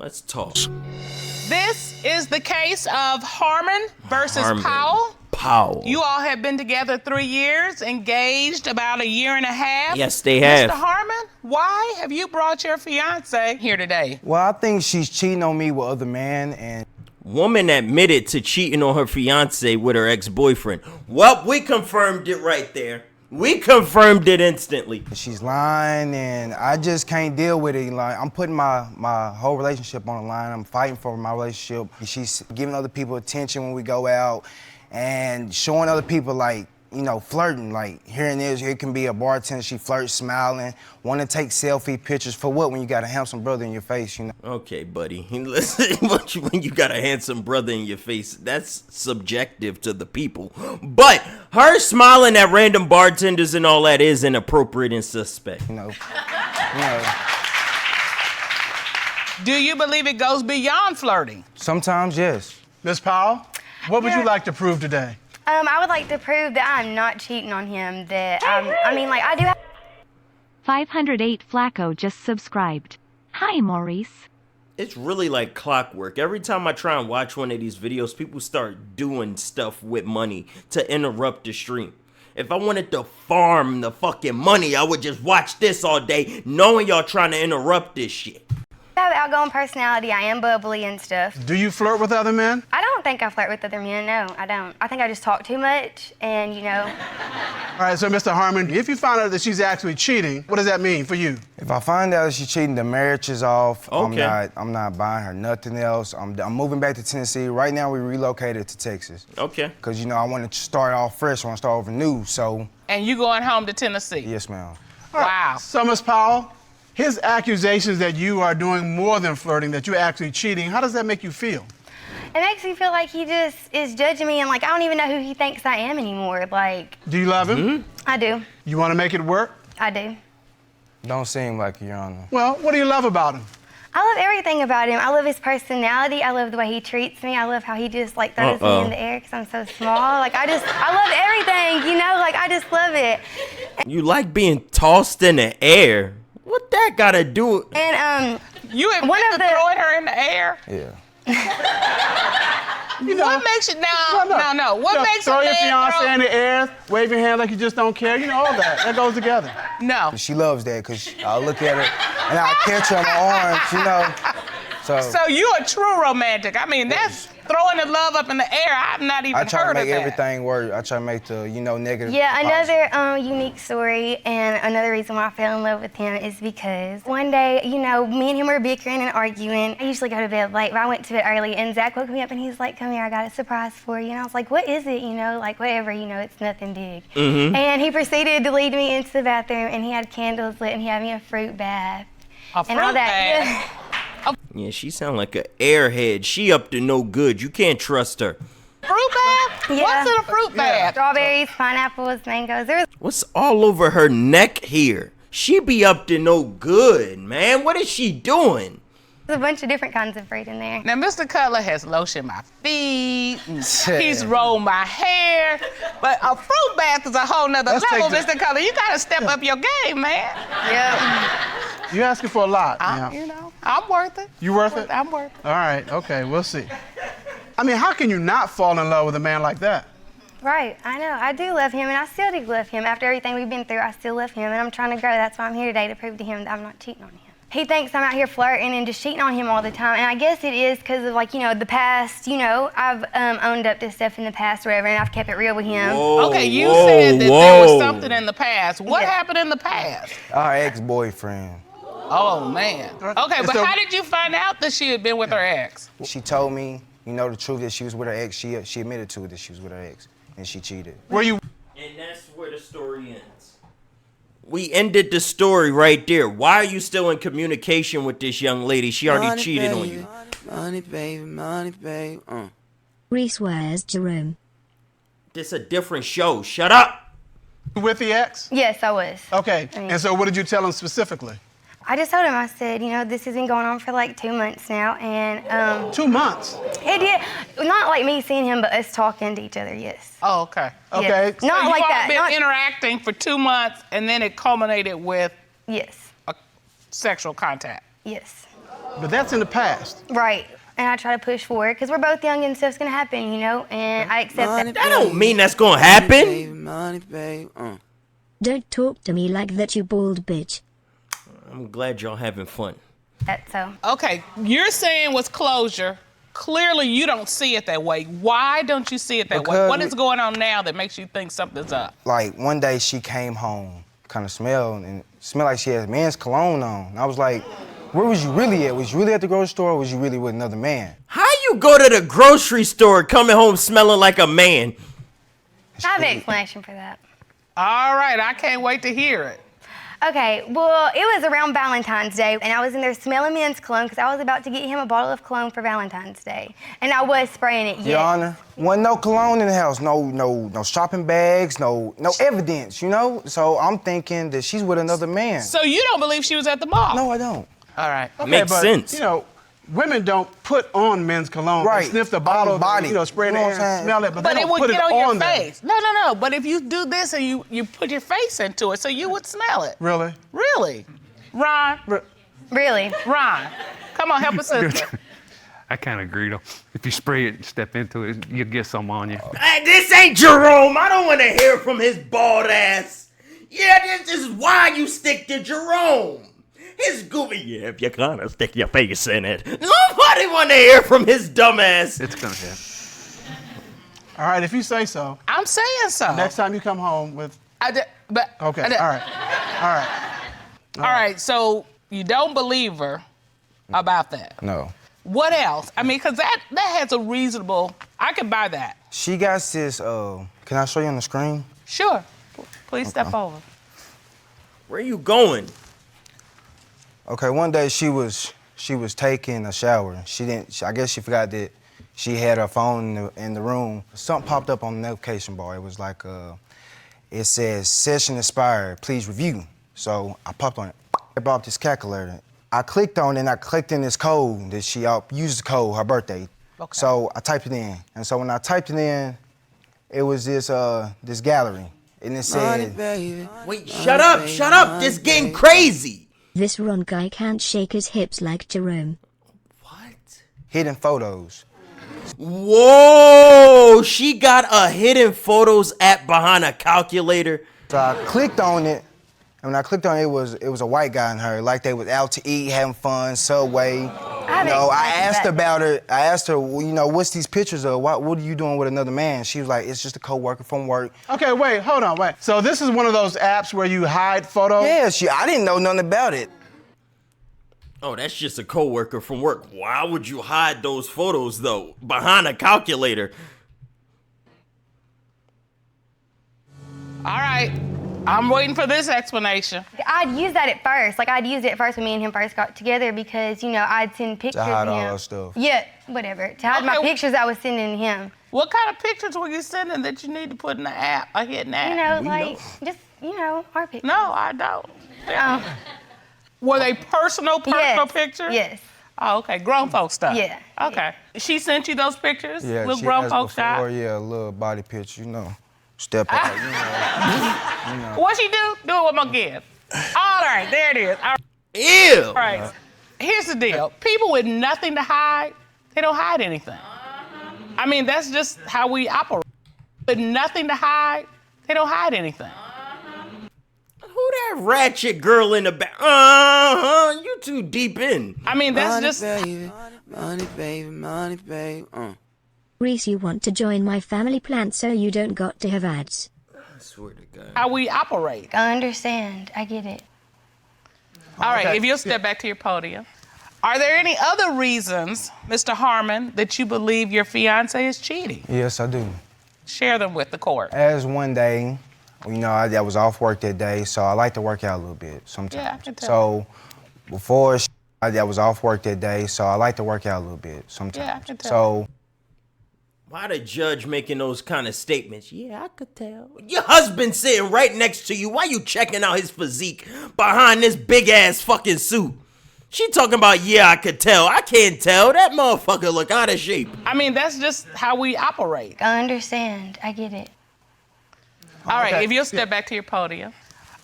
Let's talk. This is the case of Harmon versus Powell. Powell. You all have been together 3 years, engaged about 1.5 years. Yes, they have. Mr. Harmon, why have you brought your fiance here today? Well, I think she's cheating on me with other men, and woman admitted to cheating on her fiance with her ex-boyfriend. Well, we confirmed it right there. We confirmed it instantly. she's lying, and I just can't deal with it. Like, I'm putting my whole relationship on the line. I'm fighting for my relationship. She's giving other people attention when we go out and showing other people, like, you know, flirting. Like, here and there, it can be a bartender, she flirts, smiling, want to take selfie pictures. For what, when you got a handsome brother in your face, you know? Okay, buddy. Listen, when you got a handsome brother in your face, that's subjective to the people. But her smiling at random bartenders and all that is inappropriate and suspect. You know. Do you believe it goes beyond flirting? Sometimes, yes. Ms. Powell, what would you like to prove today? I would like to prove that I'm not cheating on him, that, I mean, like, I do have... 508 Flacco just subscribed. Hi, Maurice. It's really like clockwork. Every time I try and watch one of these videos, people start doing stuff with money to interrupt the stream. If I wanted to farm the fucking money, I would just watch this all day, knowing y'all trying to interrupt this shit. I have an outgoing personality. I am bubbly and stuff. Do you flirt with other men? I don't think I flirt with other men, no, I don't. I think I just talk too much, and, you know... All right, so Mr. Harmon, if you find out that she's actually cheating, what does that mean for you? If I find out that she's cheating, the marriage is off. Okay. I'm not buying her nothing else. I'm moving back to Tennessee. Right now, we relocated to Texas. Okay. Because, you know, I want to start off fresh. I want to start over new, so... And you going home to Tennessee? Yes, ma'am. Wow. So, Ms. Powell, his accusations that you are doing more than flirting, that you're actually cheating, how does that make you feel? It makes me feel like he just is judging me, and, like, I don't even know who he thinks I am anymore. Like... Do you love him? Mm-hmm. I do. You want to make it work? I do. Don't seem like it, Your Honor. Well, what do you love about him? I love everything about him. I love his personality. I love the way he treats me. I love how he just, like, throws me in the air because I'm so small. Like, I love everything, you know? Like, I just love it. You like being tossed in the air. What that gotta do? And, You admit to throwing her in the air? Yeah. You know, What makes you... No. What makes throw a your man fiance throw... in the air, wave your hand like you just don't care. You know, all that. That goes together. No. She loves that because I'll look at her and I'll catch her in my arms, you know? So you're a true romantic. I mean, that's throwing the love up in the air. I've not even I try heard to of make that. everything work. I try to make the, you know, negative. yeah, positive. another unique story, and another reason why I fell in love with him is because one day, you know, me and him were bickering and arguing. I usually go to bed late, but I went to bed early, and Zach woke me up and he's like, come here, I got a surprise for you. And I was like, what is it? You know, like, whatever, you know, it's nothing big. And he proceeded to lead me into the bathroom, and he had candles lit, and he had me a fruit bath. A fruit and all that. bath? Yeah, she sound like an airhead. She up to no good. You can't trust her. Fruit bath? Yeah. What's in a fruit bath? Strawberries, pineapples, mangoes. There was What's all over her neck here? She be up to no good, man. What is she doing? a bunch of different kinds of fruit in there. Now, Mr. Cutler has lotioned my feet, and he's rolled my hair, but a fruit bath is a whole nother level, Mr. Cutler. You gotta step up your game, man. Yep. You're asking for a lot. You know, I'm worth it. You worth it? I'm worth it. All right, okay, we'll see. I mean, how can you not fall in love with a man like that? Right, I know. I do love him, and I still do love him. After everything we've been through, I still love him, and I'm trying to grow. That's why I'm here today, to prove to him that I'm not cheating on him. He thinks I'm out here flirting and just cheating on him all the time, and I guess it is because of, like, you know, the past. You know, I've owned up to stuff in the past or whatever, and I've kept it real with him. Okay, you said that there was something in the past. What happened in the past? Our ex-boyfriend. Oh, man. Okay, but how did you find out that she had been with her ex? She told me, you know, the truth, that she was with her ex. She admitted to it that she was with her ex, and she cheated. Were you? And that's where the story ends. We ended the story right there. Why are you still in communication with this young lady? She already cheated on you. Money, baby, money, baby. Reese, where's Jerome? This a different show. Shut up. With the ex? Yes, I was. Okay, and so what did you tell him specifically? I just told him, I said, you know, this has been going on for like 2 months now, and 2 months? It did. Not like me seeing him, but us talking to each other, yes. Oh, okay. Okay. Yes. Not so like that. You've all been Not... interacting for 2 months, and then it culminated with Yes. sexual contact. Yes. But that's in the past. Right. And I try to push forward because we're both young and stuff's gonna happen, you know, and I accept that. That don't mean that's gonna happen. Money, babe. Don't talk to me like that, you bald bitch. I'm glad y'all having fun. So. Okay, you're saying was closure. Clearly, you don't see it that way. Why don't you see it that way? What is going on now that makes you think something's up? Like, one day she came home, kind of smelled like she had men's cologne on. And I was like, where was you really at? Was you really at the grocery store or was you really with another man? How you go to the grocery store coming home smelling like a man? I have an explanation for that. All right, I can't wait to hear it. Okay, well, it was around Valentine's Day, and I was in there smelling men's cologne because I was about to get him a bottle of cologne for Valentine's Day. And I was spraying it, yes. Your Honor, wasn't no cologne in the house, no shopping bags, no evidence, you know? So I'm thinking that she's with another man. So you don't believe she was at the mall? No, I don't. All right. Okay, Makes but, sense. You know, women don't put on men's cologne. Right. They sniff the bottle, body. you know, spray it in the air and smell it, but they it don't would put get it on your on them. face. No. But if you do this and you put your face into it, so you would smell it. Really? Really? Ron? Really? Ron, come on, help us sister. I kind of agree, though. If you spray it and step into it, you'll get some on you. Hey, this ain't Jerome. I don't want to hear from his bald ass. Yeah, this is why you stick to Jerome. His goofy, yeah, if you're gonna stick your face in it. Nobody want to hear from his dumb ass. It's gonna happen. All right, if you say so. I'm saying so. Next time you come home with... Okay, all right. All right, so you don't believe her about that. No. What else? I mean, because that has a reasonable, I could buy that. She got this, can I show you on the screen? Sure. Please step over. Where you going? Okay, one day she was taking a shower. I guess she forgot that she had her phone in the room. Something popped up on the notification bar. It was like, it says, session expired, please review. So I popped on it. It brought up this calculator. I clicked on it and I clicked in this code that she used the code, her birthday. Okay. So I typed it in. And so when I typed it in, it was this gallery. And it said, wait, shut up, this getting crazy. This Ron guy can't shake his hips like Jerome. What? Hidden photos. Whoa, she got a hidden photos app behind a calculator. So I clicked on it, and when I clicked on it, it was a white guy and her, like they was out to eat, having fun, Subway. I asked about her. I asked her, well, you know, what's these pictures of? What are you doing with another man? She was like, it's just a coworker from work. Okay, wait, hold on, wait. So this is one of those apps where you hide photos? Yeah, I didn't know nothing about it. Oh, that's just a coworker from work. Why would you hide those photos, though, behind a calculator? All right, I'm waiting for this explanation. I'd use that at first. Like, I'd use it at first when me and him first got together because, you know, I'd send pictures To hide of all him. her stuff. Yeah, whatever. To hide my pictures I was sending him. What kind of pictures were you sending that you need to put in the app, a hidden app? You know, just, you know, our pictures. No, I don't. Were they personal pictures? Yes. Oh, okay. Grown folk stuff. Yeah. Okay. She sent you those pictures? Yeah, Little she grown asked folk before, shot? yeah, a little body picture, you know. Step out, you know. What she do? Do it one more again. All right, there it is. All right. Ew. All right. Here's the deal. People with nothing to hide, they don't hide anything. I mean, that's just how we operate. With nothing to hide, they don't hide anything. Who that ratchet girl in the back? You too deep in. I mean, that's just... Money, baby. Reese, you want to join my family plan so you don't got to have ads. I swear to God. how we operate. I understand. I get it. All right, if you'll step back to your podium. Are there any other reasons, Mr. Harmon, that you believe your fiance is cheating? Yes, I do. Share them with the court. As one day, you know, I was off work that day, so I like to work out a little bit sometimes. Yeah, I can tell. So before I was off work that day, so I like to work out a little bit sometimes. Yeah, I can tell. So why the judge making those kind of statements? Yeah, I could tell. Your husband sitting right next to you. Why you checking out his physique behind this big ass fucking suit? She talking about, yeah, I could tell. I can't tell. That motherfucker look out of shape. I mean, that's just how we operate. I understand. I get it. All right, if you'll step back to your podium.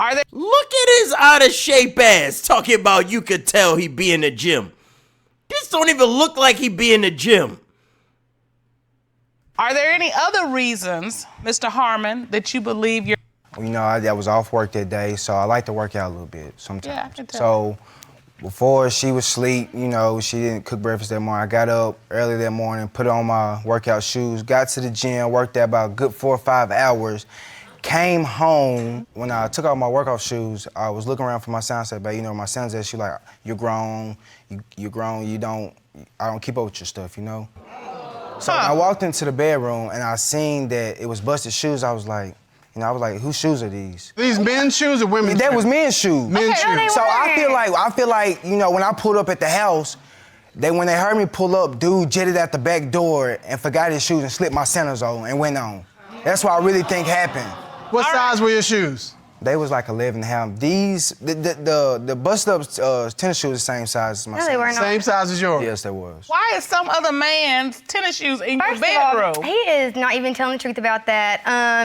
Are there... Look at his out of shape ass talking about you could tell he be in the gym. This don't even look like he be in the gym. Are there any other reasons, Mr. Harmon, that you believe you're... You know, I was off work that day, so I like to work out a little bit sometimes. Yeah, I can tell. So before she was asleep, you know, she didn't cook breakfast that morning. I got up early that morning, put on my workout shoes, got to the gym, worked there about a good 4 or 5 hours, came home. When I took off my workout shoes, I was looking around for my fiance, but you know, my fiance, she like, you're grown, you're grown, I don't keep up with your stuff, you know? So when I walked into the bedroom and I seen that it was busted shoes, I was like, whose shoes are these? These men's shoes or women's shoes? That was men's shoes. Men's shoes. So I feel like, you know, when I pulled up at the house, when they heard me pull up, dude jetted out the back door and forgot his shoes and slipped my sandals on and went on. That's what I really think happened. What size were your shoes? They was like 11 and a half. These, the busted up tennis shoes, the same size as my No, they were not. Same size as yours? Yes, they was. Why is some other man's tennis shoes in First your of bedroom? all, he is not even telling the truth about that.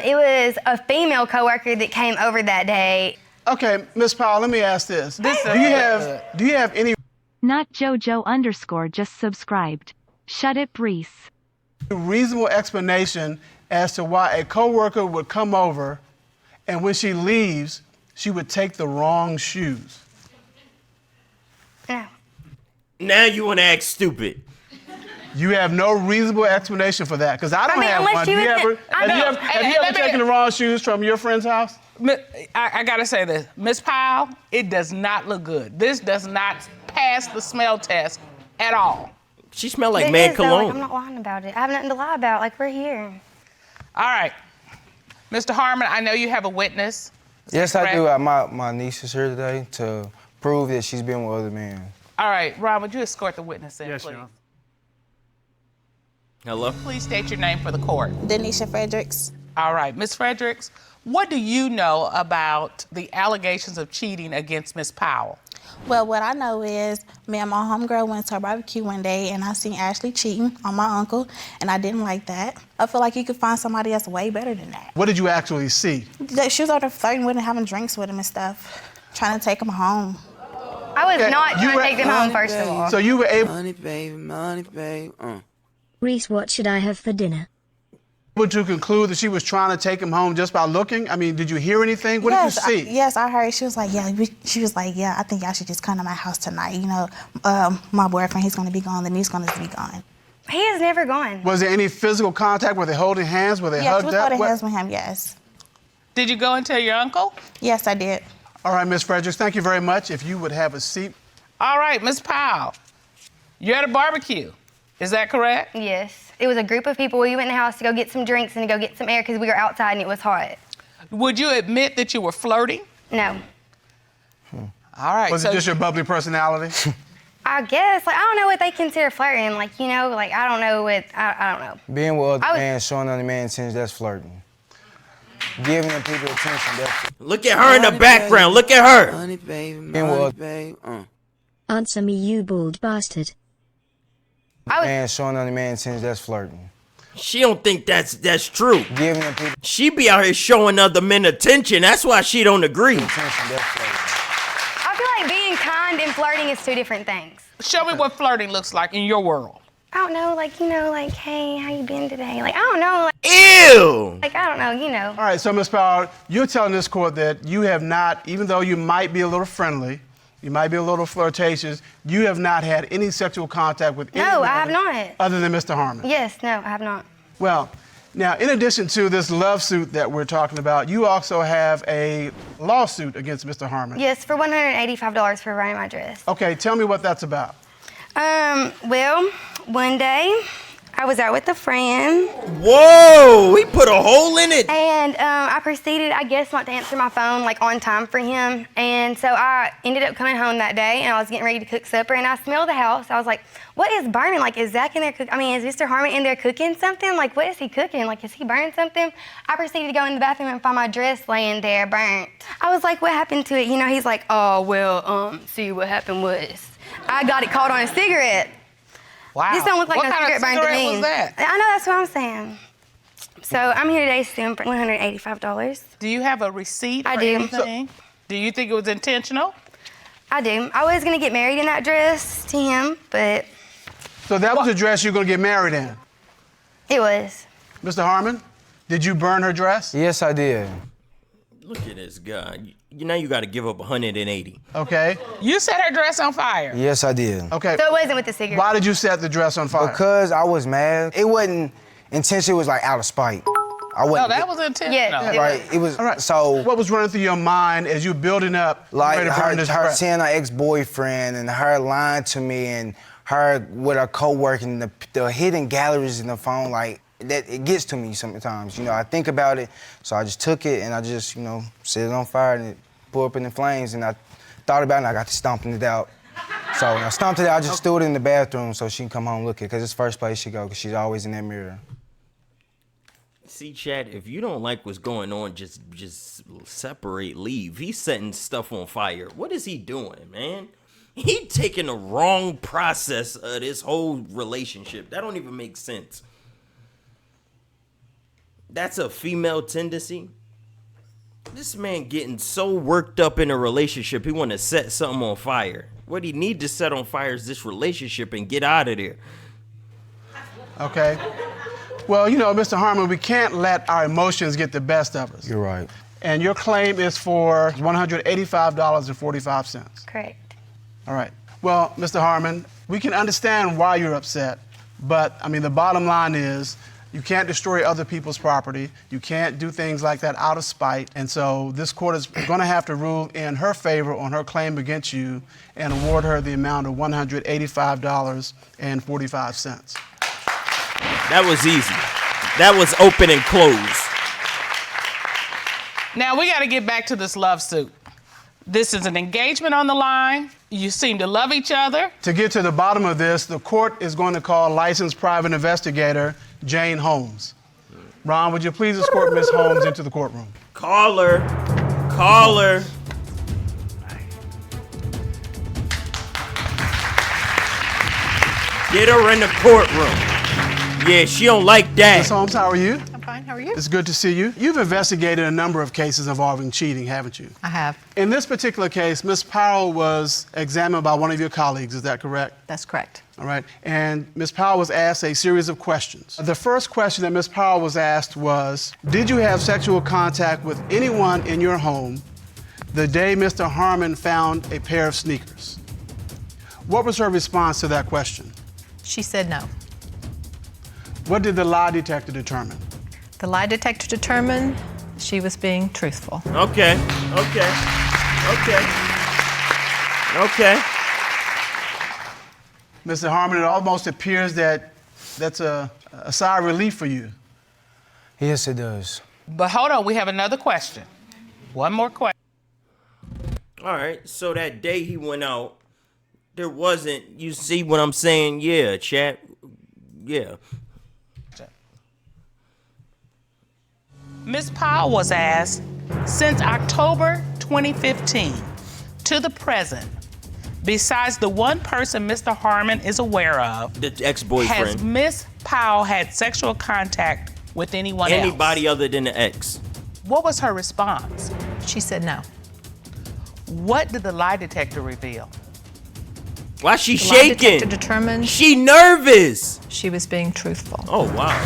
It was a female coworker that came over that day. Okay, Miss Powell, let me ask this. Do you have any Not JoJo_ just subscribed. Shut it, Reese. reasonable explanation as to why a coworker would come over and when she leaves, she would take the wrong shoes? No. Now you want to act stupid. You have no reasonable explanation for that, because I don't have one. Have you ever taken the wrong shoes from your friend's house? I gotta say this, Miss Powell, it does not look good. This does not pass the smell test at all. She smelled like It man is, though, cologne. like, I'm not lying about it. I have nothing to lie about. Like, we're here. All right, Mr. Harmon, I know you have a witness. Yes, I do. My niece is here today to prove that she's been with other men. All right, Ron, would you escort the witness in, Yes, please? Your Honor. Hello? Please state your name for the court. Denisha Fredericks. All right, Ms. Fredericks, what do you know about the allegations of cheating against Ms. Powell? Well, what I know is me and my homegirl went to a barbecue one day and I seen Ashley cheating on my uncle, and I didn't like that. I feel like you could find somebody that's way better than that. What did you actually see? She was out there flirting with him, having drinks with him and stuff, trying to take him home. I was not trying to take them home, first of all. So you were able Money, baby. Reese, what should I have for dinner? to conclude that she was trying to take him home just by looking? I mean, did you hear anything? What did you see? Yes, I heard. She was like, yeah, I think y'all should just come to my house tonight. You know, my boyfriend, he's going to be gone, then he's going to be gone. He is never gone. Was there any physical contact? Were they holding hands? Were they Yes, hugged we up? holding hands with him, yes. Did you go and tell your uncle? Yes, I did. All right, Ms. Fredericks, thank you very much. If you would have a seat. All right, Ms. Powell, you're at a barbecue. Is that correct? Yes. It was a group of people. We went in the house to go get some drinks and to go get some air because we were outside and it was hot. Would you admit that you were flirting? No. All right. Was it just your bubbly personality? I guess. Like, I don't know what they consider flirting. Like, you know, like, I don't know what, I don't know. Being with other men, showing other man attention, that's flirting. Giving them people attention, that's... Look at her in the background. Look at her. Money, baby. Answer me, you bald bastard. Man showing other man attention, that's flirting. She don't think that's true. Giving them people She be out here showing other men attention. That's why she don't agree. attention, that's flirting. I feel like being kind and flirting is two different things. Show me what flirting looks like in your world. I don't know, like, you know, like, hey, how you been today? Like, I don't know. Like, Ew! like, I don't know, you know. All right, so Ms. Powell, you're telling this court that you have not, even though you might be a little friendly, you might be a little flirtatious, you have not had any sexual contact with any No, I man have not. other than Mr. Harmon. Yes, no, I have not. Well, now, in addition to this love suit that we're talking about, you also have a lawsuit against Mr. Harmon. Yes, for $185 for running my dress. Okay, tell me what that's about. Well, one day I was out with a friend. Whoa! He put a hole in it. And I proceeded, I guess, not to answer my phone like on time for him. And so I ended up coming home that day and I was getting ready to cook supper and I smelled the house. I was like, what is burning? Like, is Zach in there cooking? I mean, is Mr. Harmon in there cooking something? Like, what is he cooking? Like, is he burning something? I proceeded to go in the bathroom and find my dress laying there burnt. I was like, what happened to it? You know, he's like, oh, well, see, what happened was I got it caught on a cigarette. Wow. This don't look like what no kind cigarette of burn to cigarette me. was that? I know, that's what I'm saying. So I'm here today suing for $185. Do you have a receipt I or do. anything? Do you think it was intentional? I do. I was gonna get married in that dress to him, but So that was the dress you're going to get married in? It was. Mr. Harmon, did you burn her dress? Yes, I did. Look at this guy. Now you got to give up 180. Okay. You set her dress on fire. Yes, I did. Okay. So it wasn't with the cigarette. Why did you set the dress on fire? Because I was mad. It wasn't intentional. It was like out of spite. I No, wasn't. that was intentional. Yeah. Right. It was. All right. So What was running through your mind as you building up like ready to burn this her dress? seeing her ex-boyfriend and her lying to me and her with her co-worker and the hidden galleries in the phone, like that, it gets to me sometimes. You know, I think about it, so I just took it and I just, you know, set it on fire and it blew up in the flames, and I thought about it and I got to stomping it out. So when I stomped it out, I just threw it in the bathroom so she can come home and look at it, because it's the first place she go, because she's always in that mirror. See, Chad, if you don't like what's going on, just separate, leave. He's setting stuff on fire. What is he doing, man? He taking the wrong process of this whole relationship. That don't even make sense. That's a female tendency. This man getting so worked up in a relationship, he want to set something on fire. What he need to set on fire is this relationship and get out of there. Okay. Well, you know, Mr. Harmon, we can't let our emotions get the best of us. You're right. And your claim is for $185.45. Correct. All right. Well, Mr. Harmon, we can understand why you're upset, but, I mean, the bottom line is you can't destroy other people's property. You can't do things like that out of spite. And so this court is going to have to rule in her favor on her claim against you and award her the amount of $185.45. That was easy. That was open and closed. Now we got to get back to this love suit. This is an engagement on the line. You seem to love each other. To get to the bottom of this, the court is going to call licensed private investigator Jane Holmes. Ron, would you please escort Ms. Holmes into the courtroom? Call her. Call her. Get her in the courtroom. Yeah, she don't like that. Ms. Holmes, how are you? I'm fine. How are you? It's good to see you. You've investigated a number of cases involving cheating, haven't you? I have. In this particular case, Ms. Powell was examined by one of your colleagues, is that correct? That's correct. All right. And Ms. Powell was asked a series of questions. The first question that Ms. Powell was asked was, did you have sexual contact with anyone in your home the day Mr. Harmon found a pair of sneakers? What was her response to that question? She said no. What did the lie detector determine? The lie detector determined she was being truthful. Okay. Mr. Harmon, it almost appears that that's a sigh of relief for you. Yes, it does. But hold on, we have another question. One more question. All right, so that day he went out, there wasn't, you see what I'm saying? Yeah, chat. Yeah. Ms. Powell was asked, since October 2015 to the present, besides the one person Mr. Harmon is aware of, The has ex-boyfriend. Ms. Powell had sexual contact with anyone else? Anybody other than the ex. What was her response? She said no. What did the lie detector reveal? Why she The lie detector shaking? determined She nervous. she was being truthful. Oh, wow.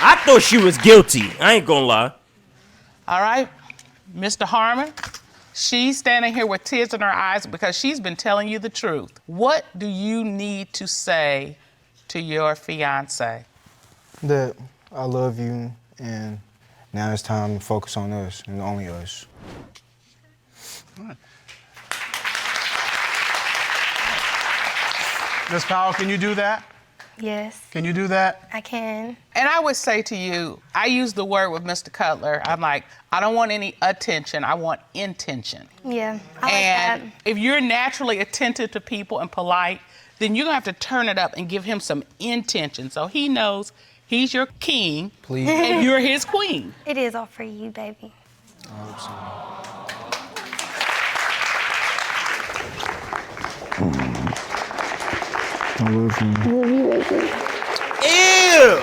I thought she was guilty. I ain't gonna lie. All right, Mr. Harmon, she's standing here with tears in her eyes because she's been telling you the truth. What do you need to say to your fiance? That I love you, and now it's time to focus on us and only us. All right. Ms. Powell, can you do that? Yes, Can you do that? I can. And I would say to you, I use the word with Mr. Cutler. I'm like, I don't want any attention. I want intention. Yeah, I like And that. if you're naturally attentive to people and polite, then you're gonna have to turn it up and give him some intention so he knows he's your king Please. and you're his queen. It is all for you, baby. I hope so. I love you. Ew!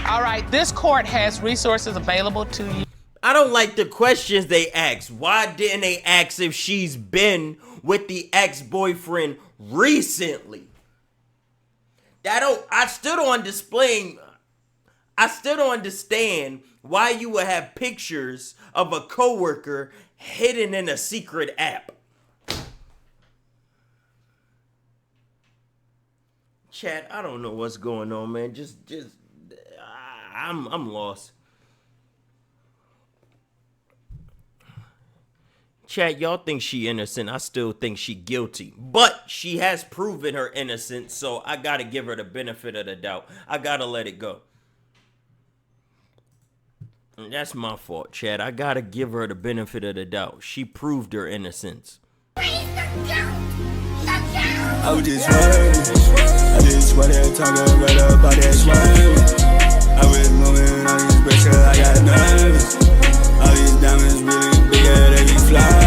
All right, this court has resources available to you. I don't like the questions they ask. Why didn't they ask if she's been with the ex-boyfriend recently? I still don't understand why you would have pictures of a coworker hidden in a secret app. Chat, I don't know what's going on, man. I'm lost. Chat, y'all think she innocent. I still think she guilty. But she has proven her innocence, so I gotta give her the benefit of the doubt. I gotta let it go. And that's my fault, Chad. I gotta give her the benefit of the doubt. She proved her innocence. I was just swerving. I just sweated talking right about that swerving. I was moving on this pressure, I got nervous. All these diamonds really big, they be flying.